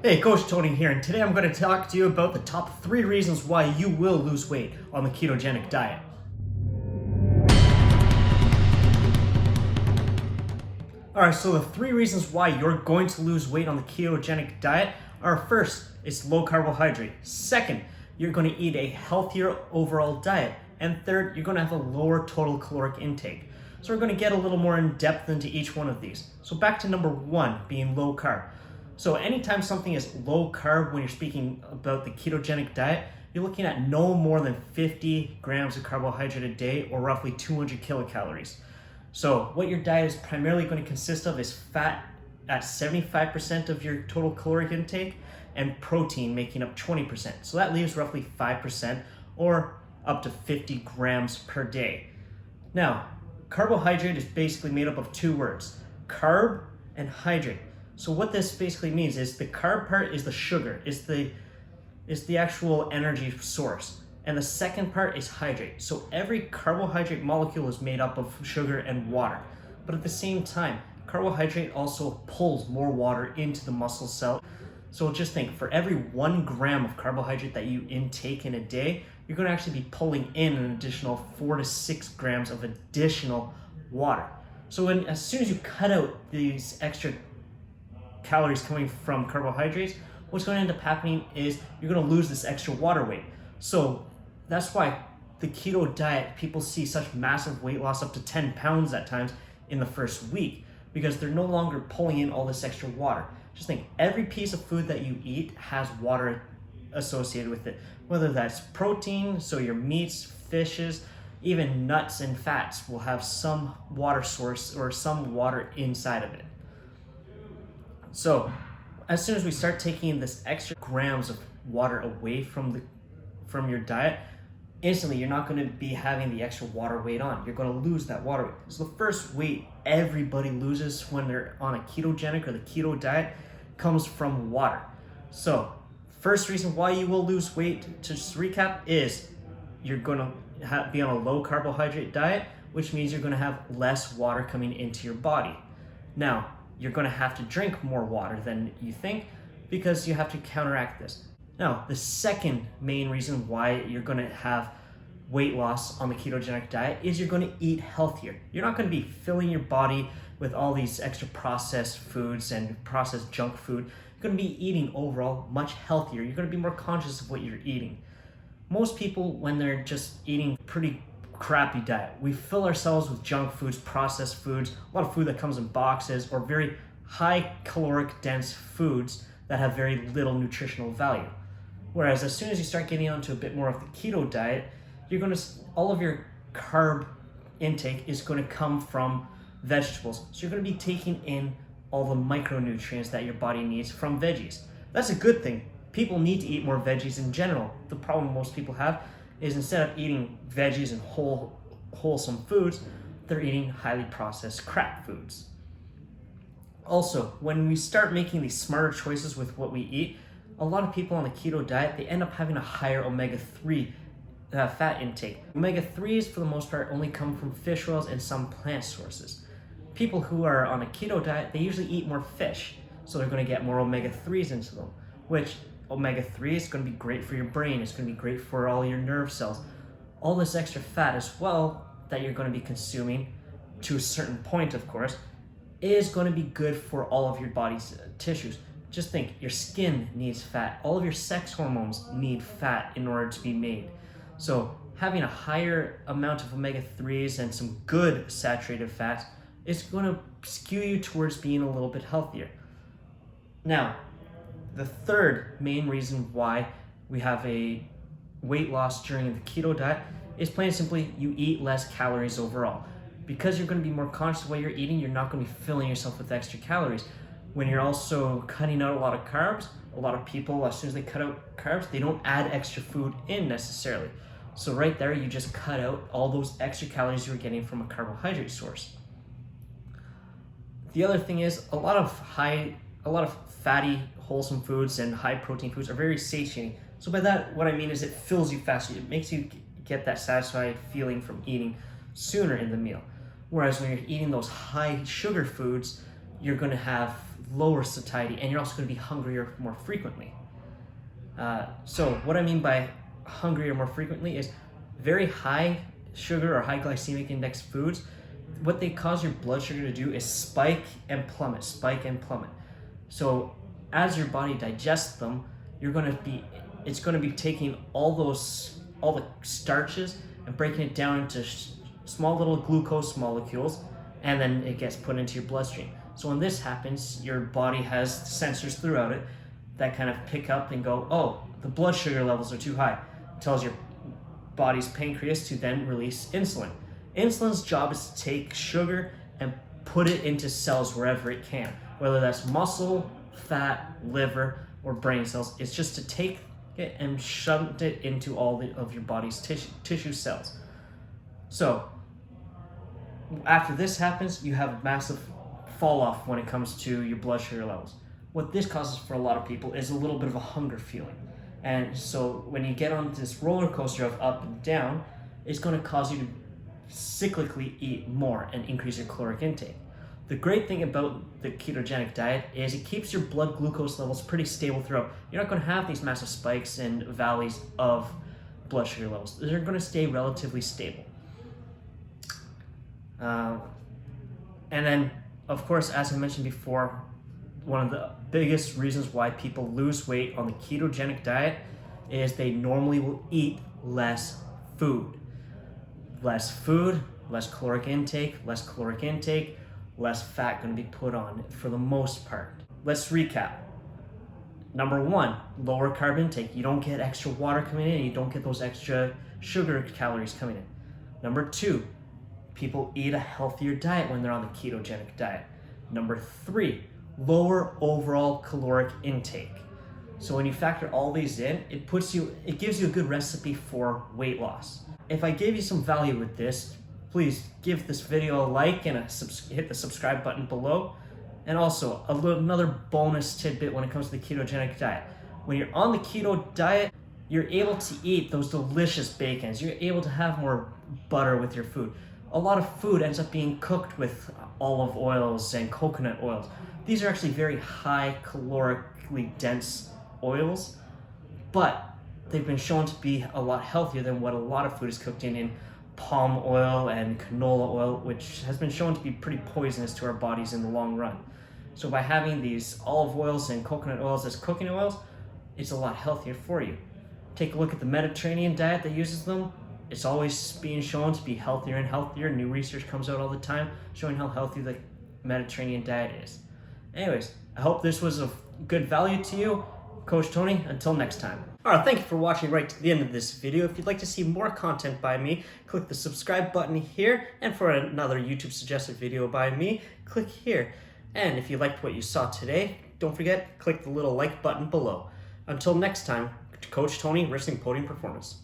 Hey, Coach Tony here, and today I'm going to talk to you about the top 3 reasons why you will lose weight on the ketogenic diet. Alright, so the 3 reasons why you're going to lose weight on the ketogenic diet are: first, it's low carbohydrate. Second, you're going to eat a healthier overall diet. And third, you're going to have a lower total caloric intake. So we're going to get a little more in depth into each one of these. So back to number 1, being low carb. So anytime something is low carb, when you're speaking about the ketogenic diet, you're looking at no more than 50 grams of carbohydrate a day, or roughly 200 kilocalories. So what your diet is primarily going to consist of is fat at 75% of your total caloric intake and protein making up 20%. So that leaves roughly 5%, or up to 50 grams per day. Now, carbohydrate is basically made up of 2 words: carb and hydrate. So what this basically means is the carb part is the sugar, is the actual energy source. And the second part is hydrate. So every carbohydrate molecule is made up of sugar and water. But at the same time, carbohydrate also pulls more water into the muscle cell. So just think, for every 1 gram of carbohydrate that you intake in a day, you're going to actually be pulling in an additional 4 to 6 grams of additional water. So as soon as you cut out these extra calories coming from carbohydrates, what's going to end up happening is you're going to lose this extra water weight. So that's why the keto diet, people see such massive weight loss, up to 10 pounds at times in the first week, because they're no longer pulling in all this extra water. Just think, every piece of food that you eat has water associated with it, whether that's protein, so your meats, fishes, even nuts and fats will have some water source or some water inside of it. So as soon as we start taking this extra grams of water away from your diet, instantly you're not going to be having the extra water weight on. You're going to lose that water weight. So the first weight everybody loses when they're on a ketogenic or the keto diet comes from water. So first reason why you will lose weight, to just recap, is you're going to be on a low carbohydrate diet, which means you're going to have less water coming into your body. Now, you're going to have to drink more water than you think, because you have to counteract this. Now, the second main reason why you're going to have weight loss on the ketogenic diet is you're going to eat healthier. You're not going to be filling your body with all these extra processed foods and processed junk food. You're going to be eating overall much healthier. You're going to be more conscious of what you're eating. Most people, when they're just eating pretty crappy diet, we fill ourselves with junk foods, processed foods, a lot of food that comes in boxes, or very high caloric dense foods that have very little nutritional value. Whereas as soon as you start getting onto a bit more of the keto diet, all of your carb intake is going to come from vegetables. So you're going to be taking in all the micronutrients that your body needs from veggies. That's a good thing. People need to eat more veggies in general. The problem most people have is, instead of eating veggies and wholesome foods, they're eating highly processed crap foods. Also, when we start making these smarter choices with what we eat, a lot of people on the keto diet, they end up having a higher omega-3 fat intake. Omega-3s, for the most part, only come from fish oils and some plant sources. People who are on a keto diet, they usually eat more fish, so they're going to get more omega-3s into them, which omega-3 is going to be great for your brain. It's going to be great for all your nerve cells. All this extra fat as well that you're going to be consuming, to a certain point of course, is going to be good for all of your body's tissues. Just think, your skin needs fat. All of your sex hormones need fat in order to be made. So having a higher amount of omega-3s and some good saturated fats is going to skew you towards being a little bit healthier. Now, the third main reason why we have a weight loss during the keto diet is, plain and simply, you eat less calories overall. Because you're going to be more conscious of what you're eating, you're not going to be filling yourself with extra calories. When you're also cutting out a lot of carbs, a lot of people, as soon as they cut out carbs, they don't add extra food in necessarily. So right there, you just cut out all those extra calories you were getting from a carbohydrate source. The other thing is, a lot of fatty, wholesome foods and high protein foods are very satiating. So by that, what I mean is, it fills you faster. It makes you get that satisfied feeling from eating sooner in the meal. Whereas when you're eating those high sugar foods, you're going to have lower satiety, and you're also going to be hungrier more frequently. So what I mean by hungrier more frequently is very high sugar or high glycemic index foods. What they cause your blood sugar to do is spike and plummet, spike and plummet. So as your body digests them, it's going to be taking all the starches and breaking it down into small little glucose molecules, and then it gets put into your bloodstream. So when this happens, your body has sensors throughout it that kind of pick up and go, oh, the blood sugar levels are too high. It tells your body's pancreas to then release insulin. Insulin's job is to take sugar and put it into cells wherever it can, whether that's muscle, fat, liver, or brain cells. It's just to take it and shunt it into all of your body's tissue cells. So after this happens, you have a massive fall off when it comes to your blood sugar levels. What this causes for a lot of people is a little bit of a hunger feeling. And so when you get on this roller coaster of up and down, it's going to cause you to cyclically eat more and increase your caloric intake. The great thing about the ketogenic diet is it keeps your blood glucose levels pretty stable throughout. You're not going to have these massive spikes and valleys of blood sugar levels. They're going to stay relatively stable. And then, of course, as I mentioned before, one of the biggest reasons why people lose weight on the ketogenic diet is they normally will eat less food. Less food, less caloric intake, less fat going to be put on for the most part. Let's recap. Number one, lower carb intake. You don't get extra water coming in, you don't get those extra sugar calories coming in. Number two, people eat a healthier diet when they're on the ketogenic diet. Number three, lower overall caloric intake. So when you factor all these in, it gives you a good recipe for weight loss. If I gave you some value with this, please give this video a like and hit the subscribe button below. And also another bonus tidbit when it comes to the ketogenic diet. When you're on the keto diet, you're able to eat those delicious bacons. You're able to have more butter with your food. A lot of food ends up being cooked with olive oils and coconut oils. These are actually very high calorically dense oils, but they've been shown to be a lot healthier than what a lot of food is cooked in palm oil and canola oil, which has been shown to be pretty poisonous to our bodies in the long run. So by having these olive oils and coconut oils as cooking oils, it's a lot healthier for you. Take a look at the Mediterranean diet that uses them. It's always being shown to be healthier and healthier. New research comes out all the time showing how healthy the Mediterranean diet is. Anyways, I hope this was of good value to you. Coach Tony, until next time. Alright, thank you for watching right to the end of this video. If you'd like to see more content by me, click the subscribe button here, and for another YouTube suggested video by me, click here. And if you liked what you saw today, don't forget, click the little like button below. Until next time, Coach Tony, Wrestling Podium Performance.